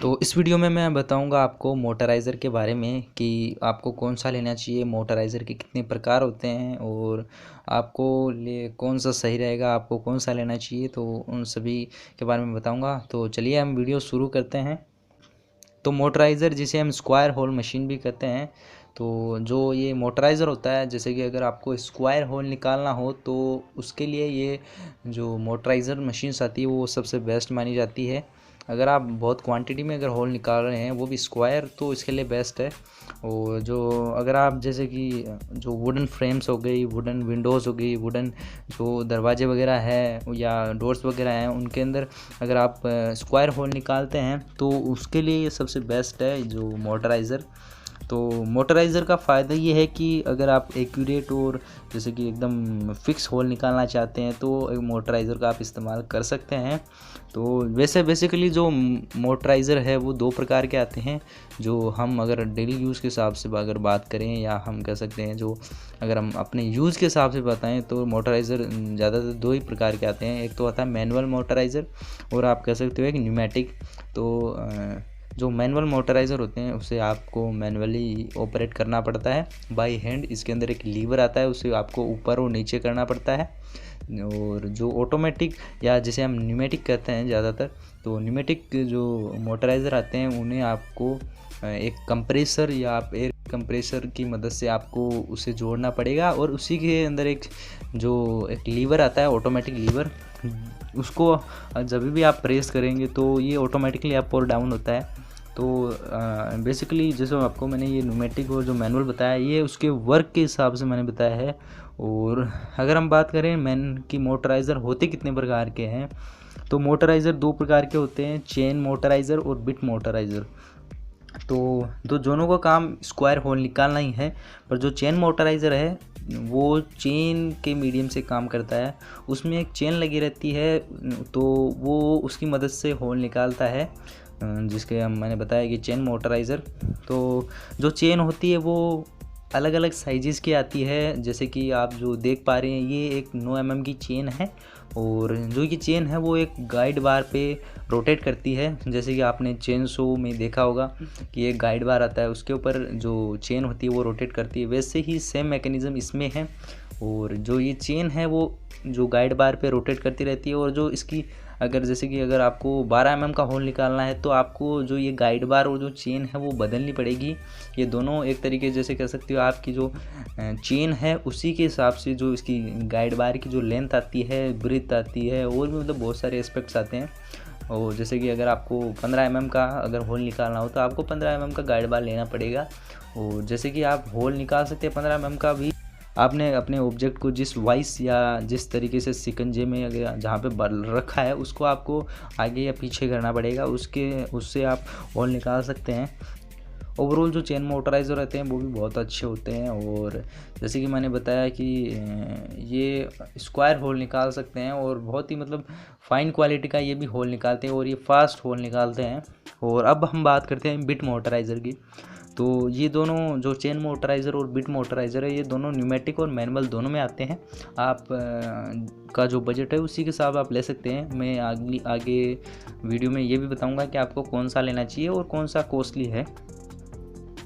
तो इस वीडियो में मैं बताऊंगा आपको मोटराइज़र के बारे में कि आपको कौन सा लेना चाहिए, मोटराइज़र के कितने प्रकार होते हैं और आपको लिए कौन सा सही रहेगा, आपको कौन सा लेना चाहिए। तो उन सभी के बारे में बताऊंगा। तो चलिए हम वीडियो शुरू करते हैं। तो मोटराइज़र जिसे हम स्क्वायर होल मशीन भी कहते हैं, तो जो ये मोटराइज़र होता है, जैसे कि अगर आपको स्क्वायर होल निकालना हो तो उसके लिए ये जो मोटराइज़र मशीन्स आती है वो सबसे बेस्ट मानी जाती है। अगर आप बहुत क्वांटिटी में अगर होल निकाल रहे हैं वो भी स्क्वायर, तो इसके लिए बेस्ट है। और जो अगर आप जैसे कि जो वुडन फ्रेम्स हो गई, वुडन विंडोज़ हो गई, वुडन जो दरवाजे वगैरह है या डोर्स वगैरह हैं, उनके अंदर अगर आप स्क्वायर होल निकालते हैं तो उसके लिए ये सबसे बेस्ट है जो मोटराइज़र। तो मोटराइज़र का फ़ायदा ये है कि अगर आप एक्यूरेट और जैसे कि एकदम फिक्स होल निकालना चाहते हैं तो एक मोटराइज़र का आप इस्तेमाल कर सकते हैं। तो वैसे बेसिकली जो मोटराइज़र है वो दो प्रकार के आते हैं। जो हम अगर डेली यूज़ के हिसाब से अगर बात करें, या हम कह सकते हैं जो अगर हम अपने यूज़ के हिसाब से बताएं, तो मोटराइज़र ज़्यादातर दो ही प्रकार के आते हैं। एक तो आता है मैनुअल मोटराइज़र और आप कह सकते हो एक न्यूमेटिक। तो जो मैनुअल मोटराइज़र होते हैं उसे आपको मैनुअली ऑपरेट करना पड़ता है बाय हैंड। इसके अंदर एक लीवर आता है, उसे आपको ऊपर और नीचे करना पड़ता है। और जो ऑटोमेटिक या जिसे हम न्यूमेटिक कहते हैं ज़्यादातर, तो न्यूमेटिक जो मोटराइज़र आते हैं उन्हें आपको एक कंप्रेसर या आप एयर कंप्रेसर की मदद से आपको उसे जोड़ना पड़ेगा, और उसी के अंदर एक लीवर आता है, ऑटोमेटिक लीवर। उसको जब भी आप प्रेस करेंगे तो ये ऑटोमेटिकली अप और डाउन होता है। तो बेसिकली जैसे आपको मैंने ये न्यूमेटिक और जो मैनुअल बताया, ये उसके वर्क के हिसाब से मैंने बताया है। और अगर हम बात करें की मोटराइज़र होते कितने प्रकार के हैं, तो मोटराइज़र दो प्रकार के होते हैं, चेन मोटराइज़र और बिट मोटराइज़र। तो दोनों का काम स्क्वायर होल निकालना ही है, पर जो चेन मोटराइज़र है वो चेन के मीडियम से काम करता है। उसमें एक चेन लगी रहती है, तो वो उसकी मदद से होल निकालता है, जिसके मैंने बताया कि चेन मोटराइज़र। तो जो चेन होती है वो अलग अलग साइज़ की आती है। जैसे कि आप जो देख पा रहे हैं, ये एक 9 mm की चेन है, और जो ये चेन है वो एक गाइड बार पे रोटेट करती है। जैसे कि आपने चेन शो में देखा होगा कि एक गाइड बार आता है, उसके ऊपर जो चेन होती है वो रोटेट करती है, वैसे ही सेम मैकेनिज़्म इसमें है। और जो ये चेन है वो जो गाइड बार पे रोटेट करती रहती है, और जो इसकी अगर जैसे कि अगर आपको 12 mm का होल निकालना है तो आपको जो ये गाइड बार और जो चेन है वो बदलनी पड़ेगी। ये दोनों एक तरीके जैसे कह सकते हो, आपकी जो चेन है उसी के हिसाब से जो इसकी गाइड बार की जो लेंथ आती है, ब्रीथ आती है, और भी मतलब बहुत सारे एस्पेक्ट्स आते हैं। और जैसे कि अगर आपको 15 mm का अगर होल निकालना हो तो आपको 15 mm का गाइड बार लेना पड़ेगा। और जैसे कि आप होल निकाल सकते हैं 15 mm का भी, आपने अपने ऑब्जेक्ट को जिस वाइस या जिस तरीके से शिकंजे में अगर जहाँ पे रखा है उसको आपको आगे या पीछे करना पड़ेगा, उससे आप होल निकाल सकते हैं। ओवरऑल जो चेन मोटराइज़र रहते हैं वो भी बहुत अच्छे होते हैं, और जैसे कि मैंने बताया कि ये स्क्वायर होल निकाल सकते हैं, और बहुत ही मतलब फ़ाइन क्वालिटी का ये भी होल निकालते हैं, और ये फास्ट होल निकालते हैं। और अब हम बात करते हैं बिट मोटराइज़र की। तो ये दोनों जो चेन मोटराइज़र और बिट मोटराइज़र है, ये दोनों न्यूमेटिक और मैनुअल दोनों में आते हैं। आप का जो बजट है उसी के हिसाब आप ले सकते हैं। मैं आगे वीडियो में ये भी बताऊंगा कि आपको कौन सा लेना चाहिए और कौन सा कॉस्टली है।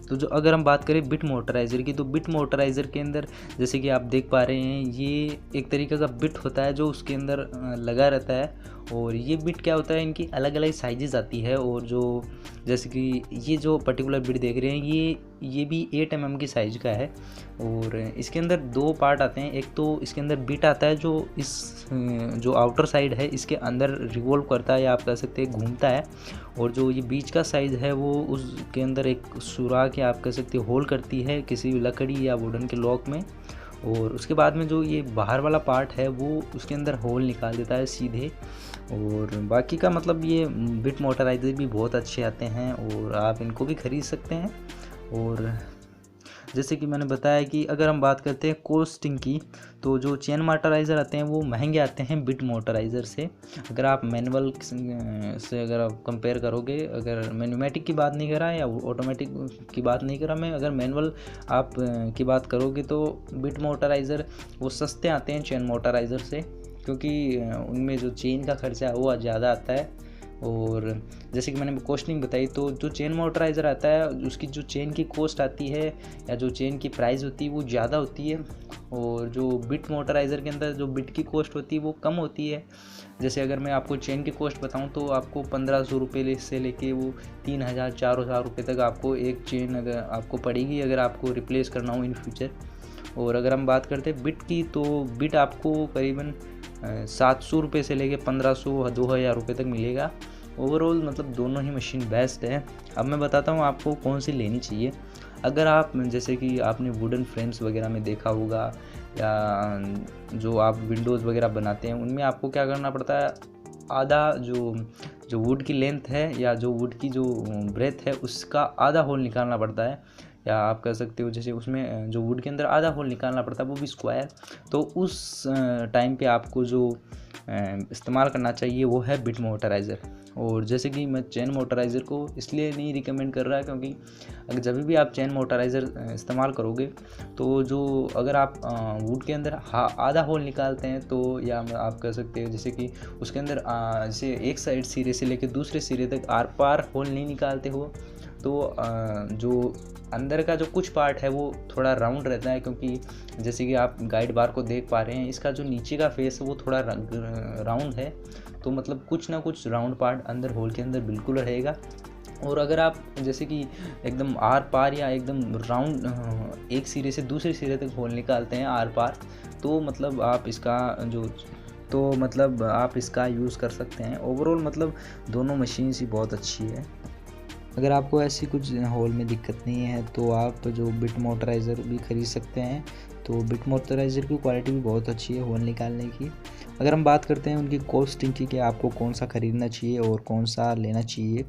तो जो अगर हम बात करें बिट मोटराइज़र की, तो बिट मोटराइज़र के अंदर जैसे कि आप देख पा रहे हैं, ये एक तरीके का बिट होता है जो उसके अंदर लगा रहता है। और ये बिट क्या होता है, इनकी अलग अलग साइजेज़ आती है। और जो जैसे कि ये जो पर्टिकुलर बिट देख रहे हैं, ये भी 8 mm की साइज़ का है। और इसके अंदर दो पार्ट आते हैं। एक तो इसके अंदर बिट आता है जो जो आउटर साइड है इसके अंदर रिवॉल्व करता है, या आप कह सकते हैं घूमता है। और जो ये बीच का साइज़ है वो उसके अंदर एक सुराख या आप कह सकते हो होल करती है किसी लकड़ी या वुडन के लॉक में। और उसके बाद में जो ये बाहर वाला पार्ट है वो उसके अंदर होल निकाल देता है सीधे। और बाकी का मतलब ये बिट मोटराइज़र भी बहुत अच्छे आते हैं, और आप इनको भी ख़रीद सकते हैं। और जैसे कि मैंने बताया कि अगर हम बात करते हैं कॉस्टिंग की, तो जो चेन मोटराइज़र आते हैं वो महंगे आते हैं बिट मोटराइज़र से। अगर आप मैनुअल से अगर आप कंपेयर करोगे, अगर मैं न्यूमेटिक की बात नहीं कर रहा या ऑटोमेटिक की बात नहीं कर रहा मैं, अगर मैनुअल आप की बात करोगे तो बिट मोटराइज़र वो सस्ते आते हैं चेन मोटराइज़र से, क्योंकि उनमें जो चेन का खर्चा है वो ज़्यादा आता है। और जैसे कि मैंने कॉस्टिंग बताई, तो जो चेन मोटराइज़र आता है उसकी जो चेन की कॉस्ट आती है या जो चेन की प्राइस होती है वो ज़्यादा होती है, और जो बिट मोटराइज़र के अंदर जो बिट की कॉस्ट होती है वो कम होती है। जैसे अगर मैं आपको चेन की कॉस्ट बताऊं तो आपको 1500 रुपये से लेके वो 3000-4000 रुपये तक आपको एक चेन अगर आपको पड़ेगी, अगर आपको रिप्लेस करना हो इन फ्यूचर। और अगर हम बात करते हैं बिट की, तो बिट आपको करीबन 700 रुपये से लेके 1500-2000 रुपये तक मिलेगा। ओवरऑल मतलब दोनों ही मशीन बेस्ट है। अब मैं बताता हूँ आपको कौन सी लेनी चाहिए। अगर आप जैसे कि आपने वुडन फ्रेम्स वगैरह में देखा होगा, या जो आप विंडोज़ वगैरह बनाते हैं उनमें आपको क्या करना पड़ता है, आधा जो वुड की लेंथ है या जो वुड की जो ब्रेथ है उसका आधा होल निकालना पड़ता है, या आप कह सकते हो जैसे उसमें जो वुड के अंदर आधा होल निकालना पड़ता है वो भी स्क्वायर। तो उस टाइम पे आपको जो इस्तेमाल करना चाहिए वो है बिट मोटराइज़र। और जैसे कि मैं चेन मोटराइज़र को इसलिए नहीं रिकमेंड कर रहा है क्योंकि अगर जब भी आप चेन मोटराइज़र इस्तेमाल करोगे तो जो अगर आप वुड के अंदर आधा होल निकालते हैं, तो या आप कह सकते हो जैसे कि उसके अंदर जैसे एक साइड सिरे से लेकर दूसरे सिरे तक आर पार होल नहीं निकालते हो, तो जो अंदर का जो कुछ पार्ट है वो थोड़ा राउंड रहता है, क्योंकि जैसे कि आप गाइड बार को देख पा रहे हैं इसका जो नीचे का फेस है वो थोड़ा राउंड है, तो मतलब कुछ ना कुछ राउंड पार्ट अंदर होल के अंदर बिल्कुल रहेगा। और अगर आप जैसे कि एकदम आर पार या एकदम राउंड एक सिरे से दूसरे सिरे तक होल निकालते हैं आर पार, तो मतलब आप इसका यूज़ कर सकते हैं। ओवरऑल मतलब दोनों मशीन्स ही बहुत अच्छी है। अगर आपको ऐसी कुछ होल में दिक्कत नहीं है तो आप जो बिट मोटराइज़र भी ख़रीद सकते हैं। तो बिट मोटराइज़र की क्वालिटी भी बहुत अच्छी है होल निकालने की। अगर हम बात करते हैं उनकी कॉस्टिंग की कि आपको कौन सा ख़रीदना चाहिए और कौन सा लेना चाहिए,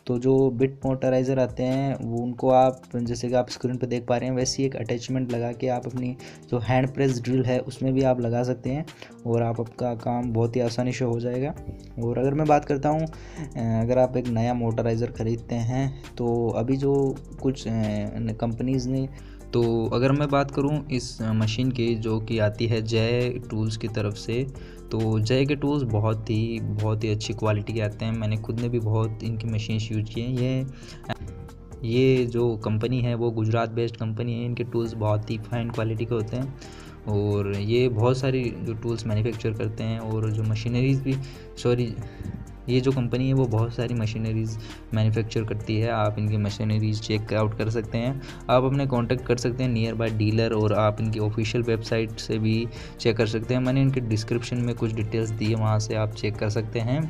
तो जो बिट मोटराइज़र आते हैं वो उनको आप जैसे कि आप स्क्रीन पर देख पा रहे हैं वैसी एक अटैचमेंट लगा के आप अपनी जो हैंड प्रेस ड्रिल है उसमें भी आप लगा सकते हैं और आपका काम बहुत ही आसानी से हो जाएगा। और अगर मैं बात करता हूँ अगर आप एक नया मोटराइज़र ख़रीदते हैं तो अभी जो कुछ कंपनीज़ ने, तो अगर मैं बात करूं इस मशीन की जो कि आती है जय टूल्स की तरफ से, तो जय के टूल्स बहुत ही अच्छी क्वालिटी के आते हैं। मैंने खुद ने भी बहुत इनकी मशीन्स यूज किए हैं। ये जो कंपनी है वो गुजरात बेस्ड कंपनी है। इनके टूल्स बहुत ही फाइन क्वालिटी के होते हैं और ये बहुत सारी जो टूल्स मैन्युफैक्चर करते हैं, और जो मशीनरीज़ भी ये जो कंपनी है वो बहुत सारी मशीनरीज़ मैन्युफैक्चर करती है। आप इनकी मशीनरीज़ चेक आउट कर सकते हैं। आप अपने कांटेक्ट कर सकते हैं नियर बाय डीलर, और आप इनकी ऑफिशियल वेबसाइट से भी चेक कर सकते हैं। मैंने इनके डिस्क्रिप्शन में कुछ डिटेल्स दी है, वहाँ से आप चेक कर सकते हैं।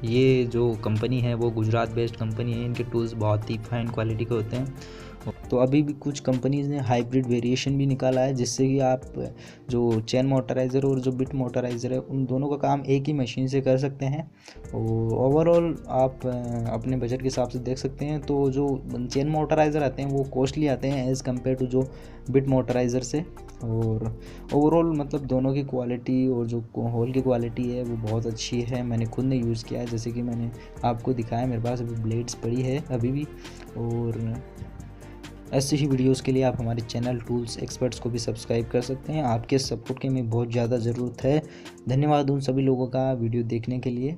ये जो कंपनी है वो गुजरात बेस्ड कंपनी है। इनके टूल्स बहुत ही फाइन क्वालिटी के होते हैं। तो अभी भी कुछ कंपनीज़ ने हाइब्रिड वेरिएशन भी निकाला है जिससे कि आप जो चेन मोटराइज़र और जो बिट मोटराइज़र है उन दोनों का काम एक ही मशीन से कर सकते हैं। और ओवरऑल आप अपने बजट के हिसाब से देख सकते हैं। तो जो चेन मोटराइज़र आते हैं वो कॉस्टली आते हैं एज़ कम्पेयर टू जो बिट मोटराइज़र से। और ओवरऑल मतलब दोनों की क्वालिटी और जो होल की क्वालिटी है वो बहुत अच्छी है। मैंने खुद ने यूज़ किया है, जैसे कि मैंने आपको दिखाया, मेरे पास अभी ब्लेड्स पड़ी है अभी भी। और ऐसे ही वीडियोस के लिए आप हमारे चैनल टूल्स एक्सपर्ट्स को भी सब्सक्राइब कर सकते हैं। आपके सपोर्ट की हमें बहुत ज़्यादा ज़रूरत है। धन्यवाद उन सभी लोगों का वीडियो देखने के लिए।